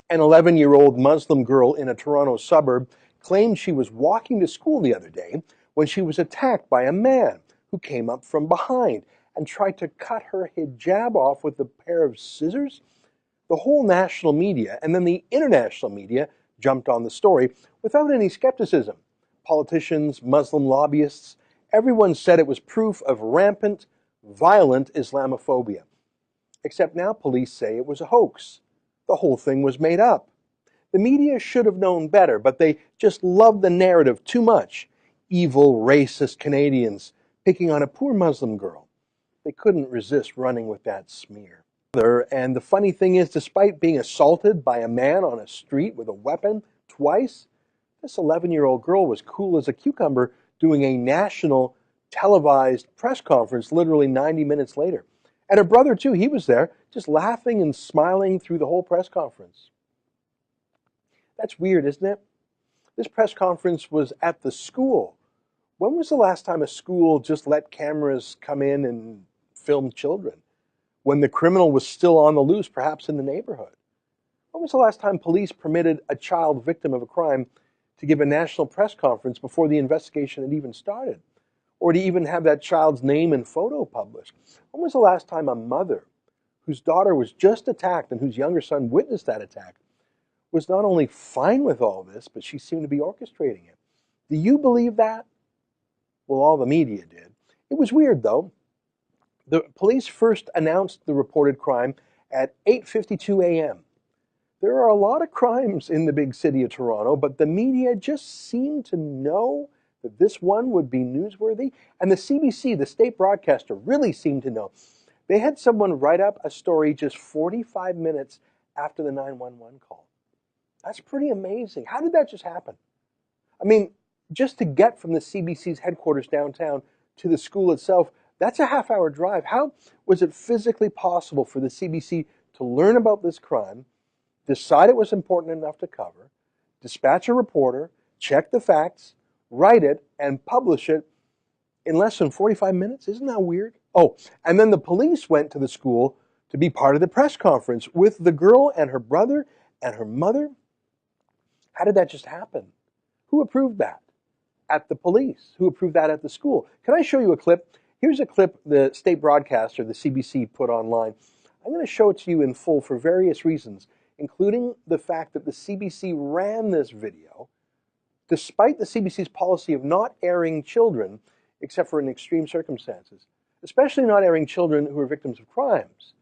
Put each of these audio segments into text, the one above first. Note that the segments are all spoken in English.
An 11-year-old Muslim girl in a Toronto suburb claimed she was walking to school the other day when she was attacked by a man who came up from behind and tried to cut her hijab off with a pair of scissors. The whole national media and then the international media jumped on the story without any skepticism. Politicians, Muslim lobbyists, everyone said it was proof of rampant, violent Islamophobia. Except now police say it was a hoax. The whole thing was made up. The media should have known better, but they just loved the narrative too much. Evil, racist Canadians picking on a poor Muslim girl. They couldn't resist running with that smear. And the funny thing is, despite being assaulted by a man on a street with a weapon twice, this 11-year-old girl was cool as a cucumber doing a national televised press conference literally 90 minutes later. And her brother, too, he was there, just laughing and smiling through the whole press conference. That's weird, isn't it? This press conference was at the school. When was the last time a school just let cameras come in and film children? When the criminal was still on the loose, perhaps in the neighborhood? When was the last time police permitted a child victim of a crime to give a national press conference before the investigation had even started? Or to even have that child's name and photo published? When was the last time a mother whose daughter was just attacked and whose younger son witnessed that attack was not only fine with all this, but she seemed to be orchestrating it? Do you believe that? Well, all the media did. It was weird, though. The police first announced the reported crime at 8:52 a.m. There are a lot of crimes in the big city of Toronto, but the media just seemed to know that this one would be newsworthy. And the CBC, the state broadcaster, really seemed to know. They had someone write up a story just 45 minutes after the 911 call. That's pretty amazing. How did that just happen? I mean, just to get from the CBC's headquarters downtown to the school itself, that's a half-hour drive. How was it physically possible for the CBC to learn about this crime, decide it was important enough to cover, dispatch a reporter, check the facts, write it, and publish it in less than 45 minutes? Isn't that weird? Oh, and then the police went to the school to be part of the press conference with the girl and her brother and her mother. How did that just happen? Who approved that? At the police. Who approved that at the school? Can I show you a clip? Here's a clip the state broadcaster, the CBC, put online. I'm going to show it to you in full for various reasons, including the fact that the CBC ran this video despite the CBC's policy of not airing children except for in extreme circumstances, especially not airing children who are victims of crimes.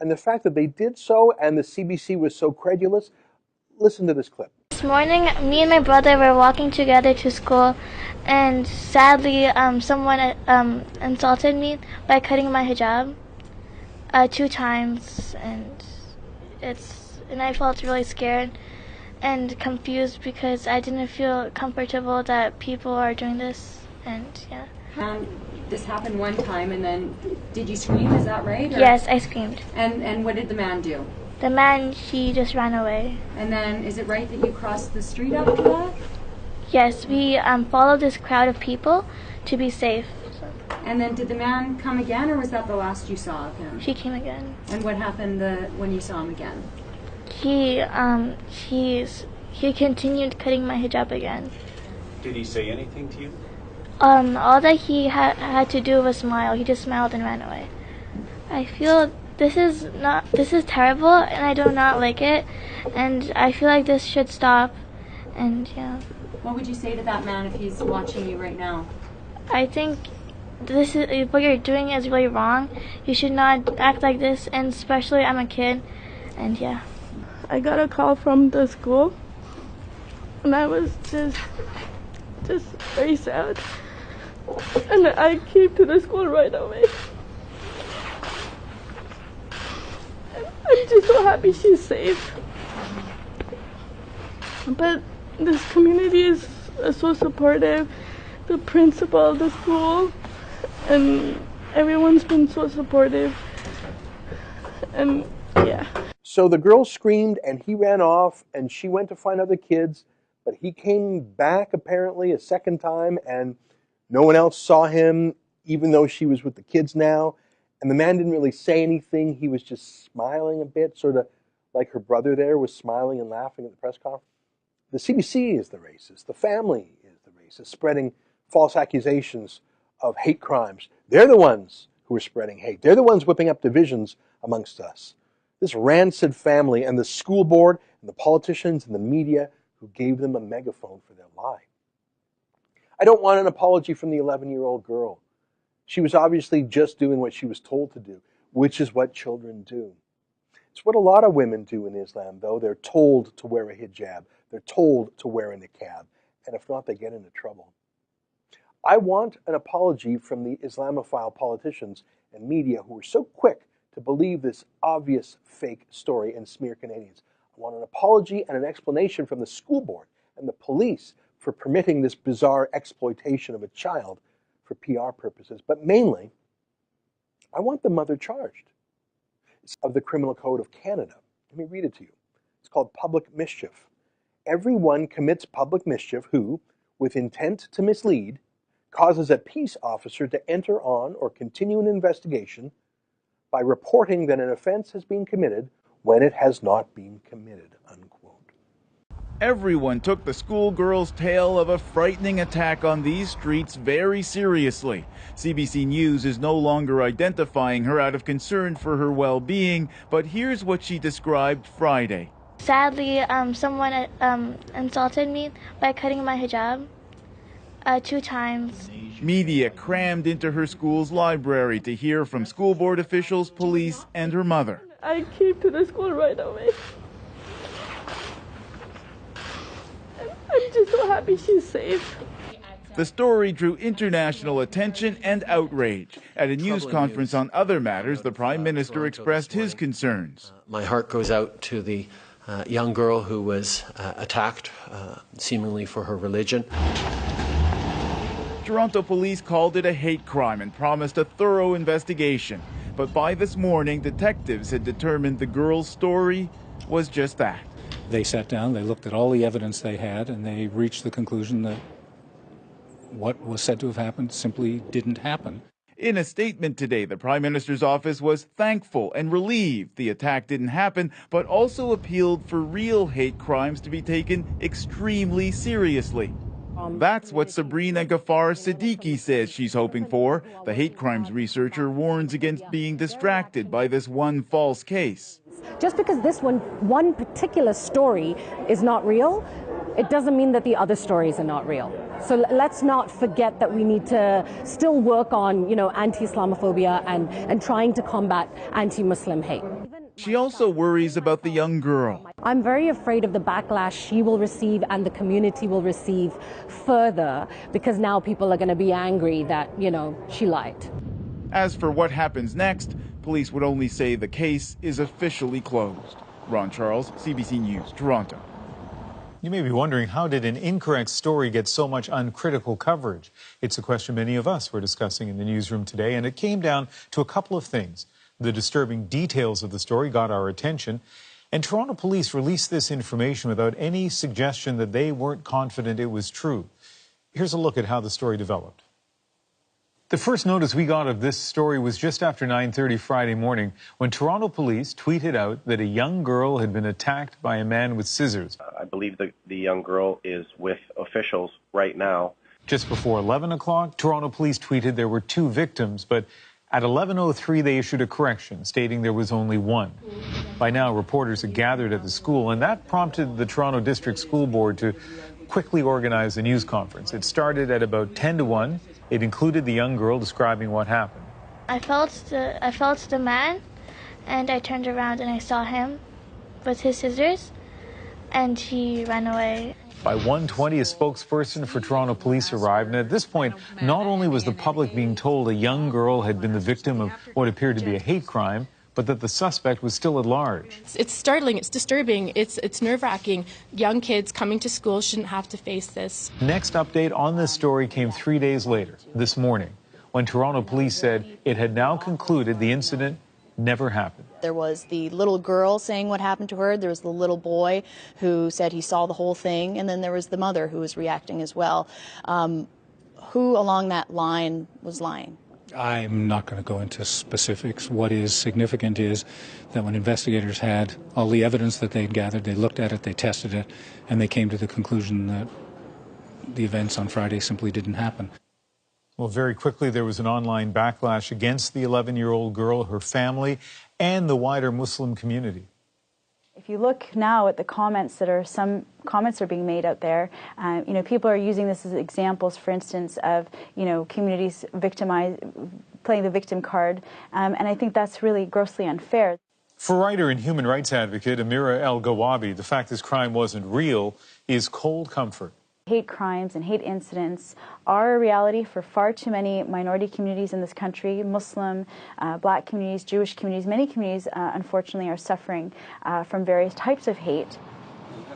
And the fact that they did so and the CBC was so credulous, listen to this clip. This morning, me and my brother were walking together to school, and sadly, someone insulted me by cutting my hijab 2 times, and I felt really scared and confused because I didn't feel comfortable that people are doing this, and yeah. This happened one time, and then did you scream? Is that right? Or? Yes, I screamed. And what did the man do? The man, he just ran away. And then, is it right that you crossed the street after that? Yes, we followed this crowd of people to be safe. So. And then, did the man come again, or was that the last you saw of him? He came again. And what happened when you saw him again? He continued cutting my hijab again. Did he say anything to you? All that he had to do was smile. He just smiled and ran away. I feel this is terrible, and I do not like it, and I feel like this should stop, and yeah. What would you say to that man if he's watching you right now? I think what you're doing is really wrong. You should not act like this, and especially I'm a kid, and yeah. I got a call from the school, and I was just very sad, and I came to the school right away. I'm just so happy she's safe. But this community is so supportive. The principal, the school, and everyone's been so supportive. And yeah. So the girl screamed and he ran off and she went to find other kids, but he came back apparently a second time and no one else saw him, even though she was with the kids now. And the man didn't really say anything. He was just smiling a bit, sort of like her brother there was smiling and laughing at the press conference. The CBC is the racist. The family is the racist, spreading false accusations of hate crimes. They're the ones who are spreading hate. They're the ones whipping up divisions amongst us. This rancid family and the school board and the politicians and the media who gave them a megaphone for their lie. I don't want an apology from the 11-year-old girl. She was obviously just doing what she was told to do, which is what children do. It's what a lot of women do in Islam, though. They're told to wear a hijab. They're told to wear a niqab. And if not, they get into trouble. I want an apology from the Islamophile politicians and media who are so quick to believe this obvious fake story and smear Canadians. I want an apology and an explanation from the school board and the police for permitting this bizarre exploitation of a child for PR purposes. But mainly, I want the mother charged. It's of the Criminal Code of Canada. Let me read it to you. It's called public mischief. Everyone commits public mischief who, with intent to mislead, causes a peace officer to enter on or continue an investigation by reporting that an offense has been committed when it has not been committed, unquote. Everyone took the schoolgirl's tale of a frightening attack on these streets very seriously. CBC News is no longer identifying her out of concern for her well-being, but here's what she described Friday. Sadly, someone insulted me by cutting my hijab 2 times. Media crammed into her school's library to hear from school board officials, police, and her mother. I came to the school right away. I'm just so happy she's safe. The story drew international attention and outrage. At a news conference on other matters, the Prime Minister expressed his concerns. My heart goes out to the young girl who was attacked, seemingly for her religion. Toronto police called it a hate crime and promised a thorough investigation. But by this morning, detectives had determined the girl's story was just that. They sat down, they looked at all the evidence they had, and they reached the conclusion that what was said to have happened simply didn't happen. In a statement today, the Prime Minister's office was thankful and relieved the attack didn't happen, but also appealed for real hate crimes to be taken extremely seriously. That's what Sabrina Ghaffar Siddiqui says she's hoping for. The hate crimes researcher warns against being distracted by this one false case. Just because this one particular story is not real, it doesn't mean that the other stories are not real. So let's not forget that we need to still work on, anti-Islamophobia and trying to combat anti-Muslim hate. She also worries about the young girl. I'm very afraid of the backlash she will receive and the community will receive further, because now people are going to be angry that, she lied. As for what happens next, police would only say the case is officially closed. Ron Charles, CBC News, Toronto. You may be wondering, how did an incorrect story get so much uncritical coverage? It's a question many of us were discussing in the newsroom today, and it came down to a couple of things. The disturbing details of the story got our attention, and Toronto police released this information without any suggestion that they weren't confident it was true. Here's a look at how the story developed. The first notice we got of this story was just after 9:30 Friday morning, when Toronto police tweeted out that a young girl had been attacked by a man with scissors. I believe the young girl is with officials right now. Just before 11 o'clock, Toronto police tweeted there were 2 victims, but at 11:03 they issued a correction, stating there was only 1. By now, reporters had gathered at the school, and that prompted the Toronto District School Board to quickly organize a news conference. It started at about 10 to 1. It included the young girl describing what happened. I felt the man, and I turned around and I saw him with his scissors, and he ran away. By 1:20, a spokesperson for Toronto police arrived, and at this point, not only was the public being told a young girl had been the victim of what appeared to be a hate crime, but that the suspect was still at large. It's startling, it's disturbing, it's nerve-wracking. Young kids coming to school shouldn't have to face this. Next update on this story came 3 days later, this morning, when Toronto police said it had now concluded the incident never happened. There was the little girl saying what happened to her, there was the little boy who said he saw the whole thing, and then there was the mother who was reacting as well. Who along that line was lying? I'm not going to go into specifics. What is significant is that when investigators had all the evidence that they'd gathered, they looked at it, they tested it, and they came to the conclusion that the events on Friday simply didn't happen. Well, very quickly, there was an online backlash against the 11-year-old girl, her family, and the wider Muslim community. If you look now at the comments some comments are being made out there, people are using this as examples, for instance, of, communities playing the victim card, and I think that's really grossly unfair. For writer and human rights advocate Amira El-Gawabi, the fact this crime wasn't real is cold comfort. Hate crimes and hate incidents are a reality for far too many minority communities in this country, Muslim, black communities, Jewish communities. Many communities, unfortunately, are suffering from various types of hate.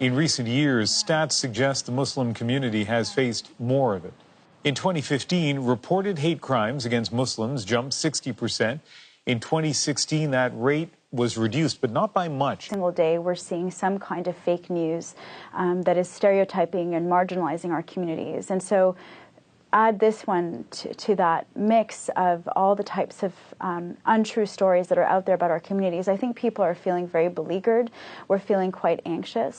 In recent years, stats suggest the Muslim community has faced more of it. In 2015, reported hate crimes against Muslims jumped 60%. In 2016, that rate was reduced, but not by much. Single day, we're seeing some kind of fake news that is stereotyping and marginalizing our communities. And so add this one to that mix of all the types of untrue stories that are out there about our communities. I think people are feeling very beleaguered. We're feeling quite anxious.